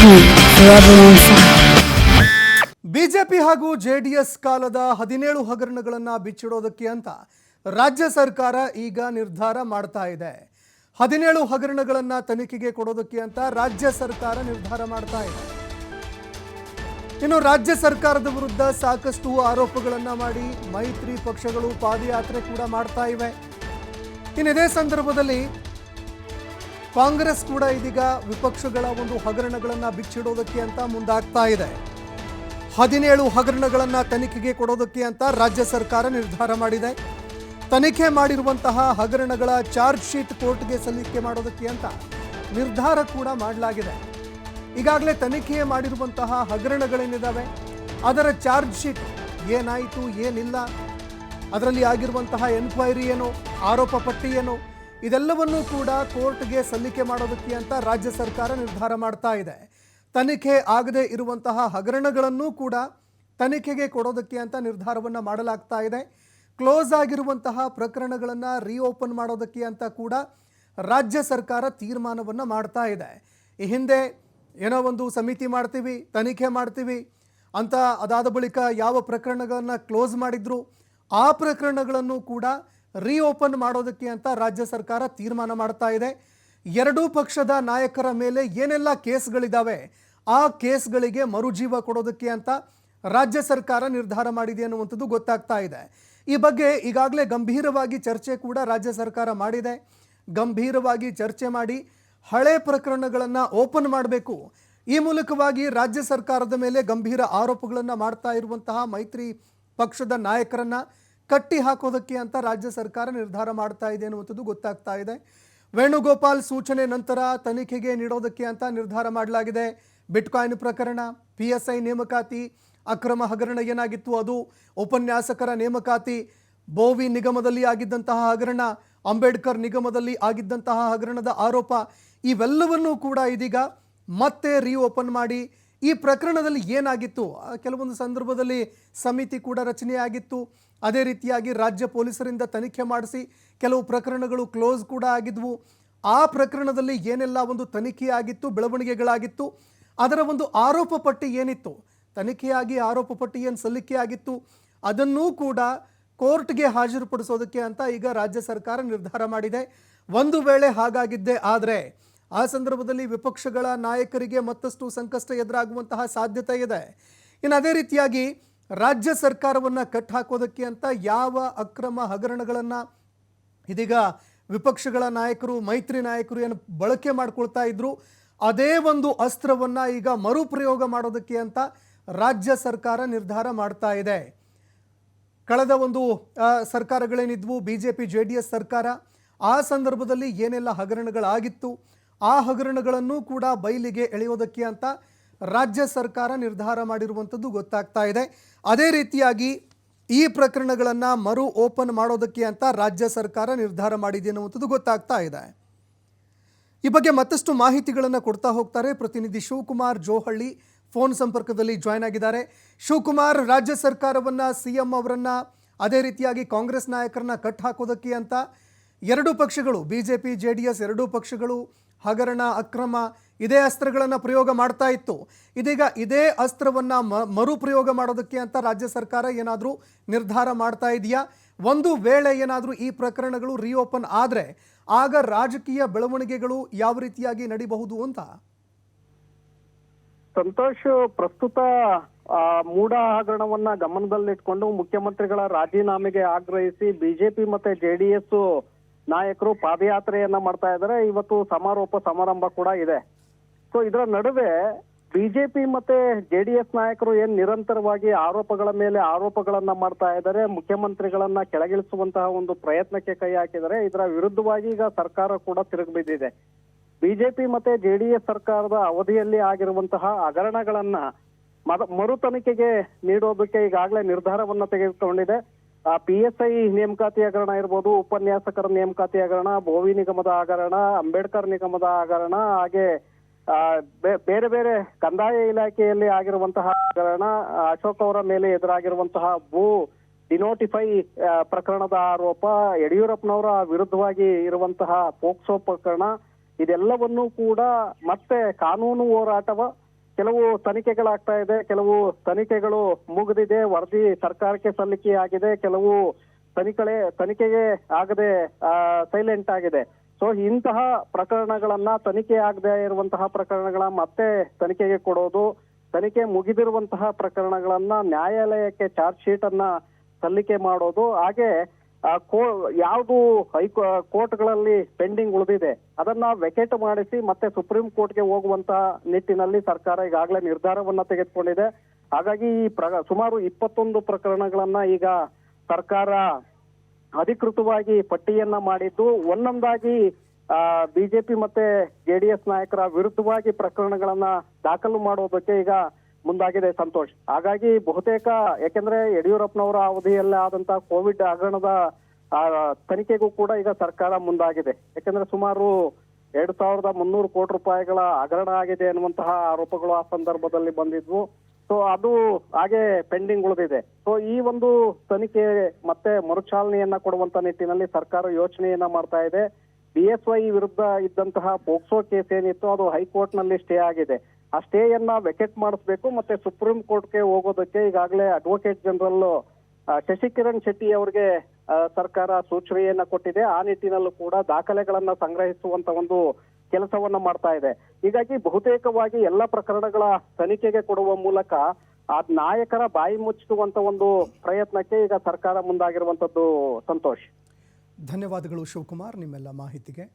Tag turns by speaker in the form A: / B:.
A: TV, forever on fire.
B: BJP ಹಾಗೂ JDS ಕಾಲದ 17 ಹಗರಣಗಳನ್ನು ಬಿಚ್ಚಿಡೋದಕ್ಕೆ ಅಂತ ರಾಜ್ಯ ಸರ್ಕಾರ ಈಗ ನಿರ್ಧಾರ ಮಾಡ್ತಾ ಇದೆ. 17 ಹಗರಣಗಳನ್ನು ತನಿಖೆಗೆ ಕೊಡೋದಕ್ಕೆ ಅಂತ ರಾಜ್ಯ ಸರ್ಕಾರ ನಿರ್ಧಾರ ಮಾಡ್ತಾ ಇದೆ. ಇನ್ನು ರಾಜ್ಯ ಸರ್ಕಾರದ ವಿರುದ್ಧ ಸಾಕಷ್ಟು ಆರೋಪಗಳನ್ನು ಮಾಡಿ ಮೈತ್ರಿ ಪಕ್ಷಗಳು ಪಾದಯಾತ್ರೆ ಕೂಡ ಮಾಡ್ತಾ ಇವೆ. ಇದೇ ಸಂದರ್ಭದಲ್ಲಿ ಕಾಂಗ್ರೆಸ್ ಕೂಡ ಇದೀಗ ವಿಪಕ್ಷಗಳ ಒಂದು ಹಗರಣಗಳನ್ನು ಬಿಚ್ಚಿಡೋದಕ್ಕೆ ಅಂತ ಮುಂದಾಗ್ತಾ ಇದೆ. 17 ಹಗರಣಗಳನ್ನು ತನಿಖೆಗೆ ಕೊಡೋದಕ್ಕೆ ಅಂತ ರಾಜ್ಯ ಸರ್ಕಾರ ನಿರ್ಧಾರ ಮಾಡಿದೆ. ತನಿಖೆ ಮಾಡಿರುವಂತಹ ಹಗರಣಗಳ ಚಾರ್ಜ್ ಶೀಟ್ ಕೋರ್ಟ್ಗೆ ಸಲ್ಲಿಕೆ ಮಾಡೋದಕ್ಕೆ ಅಂತ ನಿರ್ಧಾರ ಕೂಡ ಮಾಡಲಾಗಿದೆ. ಈಗಾಗಲೇ ತನಿಖೆ ಮಾಡಿರುವಂತಹ ಹಗರಣಗಳೇನಿದ್ದಾವೆ ಅದರ ಚಾರ್ಜ್ ಶೀಟ್ ಏನಾಯಿತು ಏನಿಲ್ಲ, ಅದರಲ್ಲಿ ಆಗಿರುವಂತಹ ಎನ್ಕ್ವೈರಿ ಏನು, ಆರೋಪ ಪಟ್ಟಿ ಏನು, ಇದೆಲ್ಲವನ್ನೂ ಕೂಡ ಕೋರ್ಟ್ಗೆ ಸಲ್ಲಿಕೆ ಮಾಡೋದಕ್ಕೆ ಅಂತ ರಾಜ್ಯ ಸರ್ಕಾರ ನಿರ್ಧಾರ ಮಾಡ್ತಾ ಇದೆ. ತನಿಖೆ ಆಗದೇ ಇರುವಂತಹ ಹಗರಣಗಳನ್ನು ಕೂಡ ತನಿಖೆಗೆ ಕೊಡೋದಕ್ಕೆ ಅಂತ ನಿರ್ಧಾರವನ್ನು ಮಾಡಲಾಗ್ತಾ ಇದೆ. ಕ್ಲೋಸ್ ಆಗಿರುವಂತಹ ಪ್ರಕರಣಗಳನ್ನು ರೀಓಪನ್ ಮಾಡೋದಕ್ಕೆ ಅಂತ ಕೂಡ ರಾಜ್ಯ ಸರ್ಕಾರ ತೀರ್ಮಾನವನ್ನು ಮಾಡ್ತಾ ಇದೆ. ಈ ಹಿಂದೆ ಏನೋ ಒಂದು ಸಮಿತಿ ಮಾಡ್ತೀವಿ, ತನಿಖೆ ಮಾಡ್ತೀವಿ ಅಂತ ಅದಾದ ಬಳಿಕ ಯಾವ ಪ್ರಕರಣಗಳನ್ನು ಕ್ಲೋಸ್ ಮಾಡಿದ್ರು ಆ ಪ್ರಕರಣಗಳನ್ನು ಕೂಡ ರೀಓಪನ್ ಮಾಡೋದಕ್ಕೆ ಅಂತ ರಾಜ್ಯ ಸರ್ಕಾರ ತೀರ್ಮಾನ ಮಾಡ್ತಾ ಇದೆ. ಎರಡೂ ಪಕ್ಷದ ನಾಯಕರ ಮೇಲೆ ಏನೆಲ್ಲ ಕೇಸ್ಗಳಿದ್ದಾವೆ ಆ ಕೇಸ್ಗಳಿಗೆ ಮರುಜೀವ ಕೊಡೋದಕ್ಕೆ ಅಂತ ರಾಜ್ಯ ಸರ್ಕಾರ ನಿರ್ಧಾರ ಮಾಡಿದೆ ಅನ್ನುವಂಥದ್ದು ಗೊತ್ತಾಗ್ತಾ ಇದೆ. ಈ ಬಗ್ಗೆ ಈಗಾಗಲೇ ಗಂಭೀರವಾಗಿ ಚರ್ಚೆ ಕೂಡ ರಾಜ್ಯ ಸರ್ಕಾರ ಮಾಡಿದೆ. ಗಂಭೀರವಾಗಿ ಚರ್ಚೆ ಮಾಡಿ ಹಳೆ ಪ್ರಕರಣಗಳನ್ನು ಓಪನ್ ಮಾಡಬೇಕು. ಈ ಮೂಲಕವಾಗಿ ರಾಜ್ಯ ಸರ್ಕಾರದ ಮೇಲೆ ಗಂಭೀರ ಆರೋಪಗಳನ್ನು ಮಾಡ್ತಾ ಇರುವಂತಹ ಮೈತ್ರಿ ಪಕ್ಷದ ನಾಯಕರನ್ನು ಕಟ್ಟಿ ಹಾಕೋದಕ್ಕೆ ಅಂತ ರಾಜ್ಯ ಸರ್ಕಾರ ನಿರ್ಧಾರ ಮಾಡ್ತಾ ಇದೆ ಅನ್ನುವಂಥದ್ದು ಗೊತ್ತಾಗ್ತಾ ಇದೆ. ವೇಣುಗೋಪಾಲ್ ಸೂಚನೆ ನಂತರ ತನಿಖೆಗೆ ನೀಡೋದಕ್ಕೆ ಅಂತ ನಿರ್ಧಾರ ಮಾಡಲಾಗಿದೆ. ಬಿಟ್ಕಾಯಿನ್ ಪ್ರಕರಣ, PSI ನೇಮಕಾತಿ, ಅಕ್ರಮ ಹಗರಣ ಏನಾಗಿತ್ತು ಅದು, ಉಪನ್ಯಾಸಕರ ನೇಮಕಾತಿ, ಬೋವಿ ನಿಗಮದಲ್ಲಿ ಆಗಿದ್ದಂತಹ ಹಗರಣ, ಅಂಬೇಡ್ಕರ್ ನಿಗಮದಲ್ಲಿ ಆಗಿದ್ದಂತಹ ಹಗರಣದ ಆರೋಪ, ಇವೆಲ್ಲವನ್ನೂ ಕೂಡ ಇದೀಗ ಮತ್ತೆ ರೀಓಪನ್ ಮಾಡಿ ಈ ಪ್ರಕರಣದಲ್ಲಿ ಏನಾಗಿತ್ತು, ಕೆಲವೊಂದು ಸಂದರ್ಭದಲ್ಲಿ ಸಮಿತಿ ಕೂಡ ರಚನೆಯಾಗಿತ್ತು, ಅದೇ ರೀತಿಯಾಗಿ ರಾಜ್ಯ ಪೊಲೀಸರಿಂದ ತನಿಖೆ ಮಾಡಿಸಿ ಕೆಲವು ಪ್ರಕರಣಗಳು ಕ್ಲೋಸ್ ಕೂಡ ಆಗಿದ್ವು, ಆ ಪ್ರಕರಣದಲ್ಲಿ ಏನೆಲ್ಲ ಒಂದು ತನಿಖೆ ಆಗಿತ್ತು, ಬೆಳವಣಿಗೆಗಳಾಗಿತ್ತು, ಅದರ ಒಂದು ಆರೋಪ ಪಟ್ಟಿ ಏನಿತ್ತು, ತನಿಖೆಯಾಗಿ ಆರೋಪ ಪಟ್ಟಿ ಏನು ಸಲ್ಲಿಕೆ ಆಗಿತ್ತು ಅದನ್ನೂ ಕೂಡ ಕೋರ್ಟ್ಗೆ ಹಾಜರುಪಡಿಸೋದಕ್ಕೆ ಅಂತ ಈಗ ರಾಜ್ಯ ಸರ್ಕಾರ ನಿರ್ಧಾರ ಮಾಡಿದೆ. ಒಂದು ವೇಳೆ ಹಾಗಾಗಿದ್ದೇ ಆದರೆ ಆ ಸಂದರ್ಭದಲ್ಲಿ ವಿಪಕ್ಷಗಳ ನಾಯಕರಿಗೆ ಮತ್ತಷ್ಟು ಸಂಕಷ್ಟ ಎದುರಾಗುವಂತಹ ಸಾಧ್ಯತೆ ಇದೆ. ಇನ್ನು ಅದೇ ರೀತಿಯಾಗಿ ರಾಜ್ಯ ಸರ್ಕಾರವನ್ನು ಕಟ್ ಹಾಕೋದಕ್ಕೆ ಅಂತ ಯಾವ ಅಕ್ರಮ ಹಗರಣಗಳನ್ನು ಇದೀಗ ವಿಪಕ್ಷಗಳ ನಾಯಕರು, ಮೈತ್ರಿ ನಾಯಕರು ಏನು ಬಳಕೆ ಮಾಡ್ಕೊಳ್ತಾ ಇದ್ರು ಅದೇ ಒಂದು ಅಸ್ತ್ರವನ್ನು ಈಗ ಮರುಪ್ರಯೋಗ ಮಾಡೋದಕ್ಕೆ ಅಂತ ರಾಜ್ಯ ಸರ್ಕಾರ ನಿರ್ಧಾರ ಮಾಡ್ತಾ ಇದೆ. ಕಳೆದ ಒಂದು ಸರ್ಕಾರಗಳೇನಿದ್ವು BJP JDS ಸರ್ಕಾರ, ಆ ಸಂದರ್ಭದಲ್ಲಿ ಏನೆಲ್ಲ ಹಗರಣಗಳಾಗಿತ್ತು ಆ ಹಗರಣಗಳನ್ನು ಕೂಡ ಬಯಲಿಗೆ ಎಳೆಯೋದಕ್ಕೆ ಅಂತ ರಾಜ್ಯ ಸರ್ಕಾರ ನಿರ್ಧಾರ ಮಾಡಿರುವಂಥದ್ದು ಗೊತ್ತಾಗ್ತಾ ಇದೆ. ಅದೇ ರೀತಿಯಾಗಿ ಈ ಪ್ರಕರಣಗಳನ್ನು ಮರು ಓಪನ್ ಮಾಡೋದಕ್ಕೆ ಅಂತ ರಾಜ್ಯ ಸರ್ಕಾರ ನಿರ್ಧಾರ ಮಾಡಿದೆ ಅನ್ನುವಂಥದ್ದು ಗೊತ್ತಾಗ್ತಾ ಇದೆ. ಈ ಬಗ್ಗೆ ಮತ್ತಷ್ಟು ಮಾಹಿತಿಗಳನ್ನು ಕೊಡ್ತಾ ಹೋಗ್ತಾರೆ ಪ್ರತಿನಿಧಿ ಶಿವಕುಮಾರ್ ಜೋಹಳ್ಳಿ, ಫೋನ್ ಸಂಪರ್ಕದಲ್ಲಿ ಜಾಯ್ನ್ ಆಗಿದ್ದಾರೆ. ಶಿವಕುಮಾರ್, ರಾಜ್ಯ ಸರ್ಕಾರವನ್ನು, CM ಅವರನ್ನು, ಅದೇ ರೀತಿಯಾಗಿ ಕಾಂಗ್ರೆಸ್ ನಾಯಕರನ್ನ ಕಟ್ ಹಾಕೋದಕ್ಕೆ ಅಂತ ಎರಡೂ ಪಕ್ಷಗಳು, BJP JDS ಎರಡೂ ಪಕ್ಷಗಳು ಹಗರಣ, ಅಕ್ರಮ ಇದೇ ಅಸ್ತ್ರಗಳನ್ನು ಪ್ರಯೋಗ ಮಾಡ್ತಾ ಇತ್ತು. ಇದೀಗ ಇದೇ ಅಸ್ತ್ರವನ್ನು ಮರುಪ್ರಯೋಗ ಮಾಡೋದಕ್ಕೆ ಅಂತ ರಾಜ್ಯ ಸರ್ಕಾರ ಏನಾದರೂ ನಿರ್ಧಾರ ಮಾಡ್ತಾ ಇದೆಯಾ? ಒಂದು ವೇಳೆ ಏನಾದರೂ ಈ ಪ್ರಕರಣಗಳು ರೀಓಪನ್ ಆದರೆ ಆಗ ರಾಜಕೀಯ ಬೆಳವಣಿಗೆಗಳು ಯಾವ ರೀತಿಯಾಗಿ ನಡೀಬಹುದು ಅಂತ?
C: ಸಂತೋಷ್, ಪ್ರಸ್ತುತ ಮೂಡ ಹಗರಣವನ್ನ ಗಮನದಲ್ಲಿಟ್ಕೊಂಡು ಮುಖ್ಯಮಂತ್ರಿಗಳ ರಾಜೀನಾಮೆಗೆ ಆಗ್ರಹಿಸಿ ಬಿಜೆಪಿ ಮತ್ತೆ JDS ನಾಯಕರು ಪಾದಯಾತ್ರೆಯನ್ನ ಮಾಡ್ತಾ ಇದ್ದಾರೆ. ಇವತ್ತು ಸಮಾರೋಪ ಸಮಾರಂಭ ಕೂಡ ಇದೆ. ಸೊ ಇದರ ನಡುವೆ ಬಿಜೆಪಿ ಮತ್ತೆ JDS ನಾಯಕರು ಏನ್ ನಿರಂತರವಾಗಿ ಆರೋಪಗಳ ಮೇಲೆ ಆರೋಪಗಳನ್ನ ಮಾಡ್ತಾ ಇದ್ದಾರೆ, ಮುಖ್ಯಮಂತ್ರಿಗಳನ್ನ ಕೆಳಗಿಳಿಸುವಂತಹ ಒಂದು ಪ್ರಯತ್ನಕ್ಕೆ ಕೈ ಹಾಕಿದ್ದಾರೆ. ಇದರ ವಿರುದ್ಧವಾಗಿ ಈಗ ಸರ್ಕಾರ ಕೂಡ ತಿರುಗಿಬಿದ್ದಿದೆ. ಬಿಜೆಪಿ ಮತ್ತೆ JDS ಸರ್ಕಾರದ ಅವಧಿಯಲ್ಲಿ ಆಗಿರುವಂತಹ ಹಗರಣಗಳನ್ನ ಮರು ತನಿಖೆಗೆ ನೀಡೋದಕ್ಕೆ ಈಗಾಗಲೇ ನಿರ್ಧಾರವನ್ನ ತೆಗೆದುಕೊಂಡಿದೆ. PSI ನೇಮಕಾತಿ ಹಗರಣ ಇರ್ಬೋದು, ಉಪನ್ಯಾಸಕರ ನೇಮಕಾತಿ ಹಗರಣ, ಬೋವಿ ನಿಗಮದ ಹಗರಣ, ಅಂಬೇಡ್ಕರ್ ನಿಗಮದ ಹಗರಣ, ಹಾಗೆ ಬೇರೆ ಬೇರೆ ಕಂದಾಯ ಇಲಾಖೆಯಲ್ಲಿ ಆಗಿರುವಂತಹ ಹಗರಣ, ಅಶೋಕ್ ಅವರ ಮೇಲೆ ಎದುರಾಗಿರುವಂತಹ ಭೂ ಡಿನೋಟಿಫೈ ಪ್ರಕರಣದ ಆರೋಪ, ಯಡಿಯೂರಪ್ಪನವರ ವಿರುದ್ಧವಾಗಿ ಇರುವಂತಹ ಪೋಕ್ಸೋ ಪ್ರಕರಣ, ಇದೆಲ್ಲವನ್ನೂ ಕೂಡ ಮತ್ತೆ ಕಾನೂನು ಹೋರಾಟವ ಕೆಲವು ತನಿಖೆಗಳಾಗ್ತಾ ಇದೆ, ಕೆಲವು ತನಿಖೆಗಳು ಮುಗಿದಿದೆ, ವರದಿ ಸರ್ಕಾರಕ್ಕೆ ಸಲ್ಲಿಕೆ ಆಗಿದೆ, ಕೆಲವು ತನಿಖೆಗೆ ಆಗದೆ ಸೈಲೆಂಟ್ ಆಗಿದೆ. ಸೊ ಇಂತಹ ಪ್ರಕರಣಗಳನ್ನ ತನಿಖೆ ಆಗದೆ ಇರುವಂತಹ ಪ್ರಕರಣಗಳ ಮತ್ತೆ ತನಿಖೆಗೆ ಕೊಡೋದು, ತನಿಖೆ ಮುಗಿದಿರುವಂತಹ ಪ್ರಕರಣಗಳನ್ನ ನ್ಯಾಯಾಲಯಕ್ಕೆ ಚಾರ್ಜ್ ಶೀಟ್ ಅನ್ನ ಸಲ್ಲಿಕೆ ಮಾಡೋದು, ಹಾಗೆ ಯಾವುದು ಕೋರ್ಟ್ಗಳಲ್ಲಿ ಪೆಂಡಿಂಗ್ ಉಳಿದಿದೆ ಅದನ್ನ ವೆಕೇಟ್ ಮಾಡಿಸಿ ಮತ್ತೆ ಸುಪ್ರೀಂ ಕೋರ್ಟ್ಗೆ ಹೋಗುವಂತಹ ನಿಟ್ಟಿನಲ್ಲಿ ಸರ್ಕಾರ ಈಗಾಗಲೇ ನಿರ್ಧಾರವನ್ನ ತೆಗೆದುಕೊಂಡಿದೆ. ಹಾಗಾಗಿ ಈ ಸುಮಾರು 21 ಪ್ರಕರಣಗಳನ್ನ ಈಗ ಸರ್ಕಾರ ಅಧಿಕೃತವಾಗಿ ಪಟ್ಟಿಯನ್ನ ಮಾಡಿದ್ದು, ಒಂದೊಂದಾಗಿ ಬಿಜೆಪಿ ಮತ್ತೆ ಜೆಡಿಎಸ್ ನಾಯಕರ ವಿರುದ್ಧವಾಗಿ ಪ್ರಕರಣಗಳನ್ನ ದಾಖಲು ಮಾಡೋದಕ್ಕೆ ಈಗ ಮುಂದಾಗಿದೆ ಸಂತೋಷ್. ಹಾಗಾಗಿ ಬಹುತೇಕ ಯಾಕೆಂದ್ರೆ ಯಡಿಯೂರಪ್ಪನವರ ಅವಧಿಯಲ್ಲಿ ಆದಂತಹ ಕೋವಿಡ್ ಹಗರಣದ ತನಿಖೆಗೂ ಕೂಡ ಈಗ ಸರ್ಕಾರ ಮುಂದಾಗಿದೆ. ಯಾಕೆಂದ್ರೆ ಸುಮಾರು 2300 ಕೋಟಿ ರೂಪಾಯಿಗಳ ಹಗರಣ ಆಗಿದೆ ಅನ್ನುವಂತಹ ಆರೋಪಗಳು ಆ ಸಂದರ್ಭದಲ್ಲಿ ಬಂದಿದ್ವು. ಸೊ ಅದು ಹಾಗೆ ಪೆಂಡಿಂಗ್ ಉಳಿದಿದೆ. ಸೊ ಈ ಒಂದು ತನಿಖೆ ಮತ್ತೆ ಮರುಚಾಲನೆಯನ್ನ ಕೊಡುವಂತ ನಿಟ್ಟಿನಲ್ಲಿ ಸರ್ಕಾರ ಯೋಚನೆಯನ್ನ ಮಾಡ್ತಾ ಇದೆ. BSY ವಿರುದ್ಧ ಇದ್ದಂತಹ ಪೋಕ್ಸೋ ಕೇಸ್ ಏನಿತ್ತು ಅದು ಹೈಕೋರ್ಟ್ ನಲ್ಲಿ ಸ್ಟೇ ಆಗಿದೆ. ಆ ಸ್ಟೇಯನ್ನ ವೆಕೆಟ್ ಮಾಡಿಸ್ಬೇಕು, ಮತ್ತೆ ಸುಪ್ರೀಂ ಕೋರ್ಟ್ಗೆ ಹೋಗೋದಕ್ಕೆ ಈಗಾಗಲೇ ಅಡ್ವೊಕೇಟ್ ಜನರಲ್ ಶಶಿಕಿರಣ್ ಶೆಟ್ಟಿ ಅವರಿಗೆ ಸರ್ಕಾರ ಸೂಚನೆಯನ್ನ ಕೊಟ್ಟಿದೆ. ಆ ನಿಟ್ಟಿನಲ್ಲೂ ಕೂಡ ದಾಖಲೆಗಳನ್ನ ಸಂಗ್ರಹಿಸುವಂತ ಒಂದು ಕೆಲಸವನ್ನ ಮಾಡ್ತಾ ಇದೆ. ಹೀಗಾಗಿ ಬಹುತೇಕವಾಗಿ ಎಲ್ಲ ಪ್ರಕರಣಗಳ ತನಿಖೆಗೆ ಕೊಡುವ ಮೂಲಕ ಆ ನಾಯಕರ ಬಾಯಿ ಮುಚ್ಚುವಂತ ಒಂದು ಪ್ರಯತ್ನಕ್ಕೆ ಈಗ ಸರ್ಕಾರ ಮುಂದಾಗಿರುವಂತದ್ದು ಸಂತೋಷ್.
B: ಧನ್ಯವಾದಗಳು ಶಿವಕುಮಾರ್ ನಿಮ್ಮೆಲ್ಲ ಮಾಹಿತಿಗೆ.